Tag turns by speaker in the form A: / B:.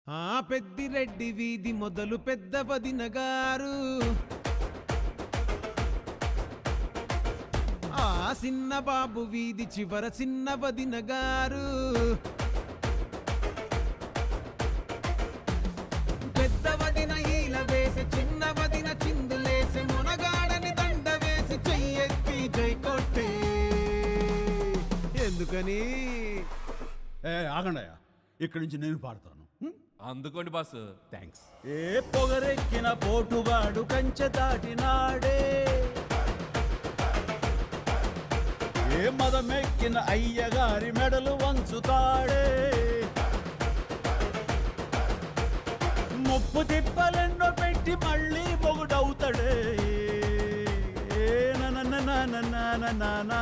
A: పెద్దిరెడ్డి వీధి మొదలు పెద్ద వదిన గారు, చిన్న బాబు వీధి చివర చిన్న వదిన గారు, పెద్ద వదిన ఈల వేసి చిన్న వదిన చిందులేసి మునగాడని దండ వేసి చెయ్యెత్తి జై కొట్టే. ఎందుకని
B: ఆగండయ్యా, ఇక్కడి నుంచి నేను పాడతాను.
C: అందుకోండి బాస్.
B: థ్యాంక్స్. పొగరెక్కిన పోటుగాడు కంచె దాటినాడే, మదమెక్కిన అయ్యగారి మెడలు వంచుతాడే, ముప్పు తిప్పలెన్నో పెట్టి మళ్ళీ మొగుడవుతాడే. నా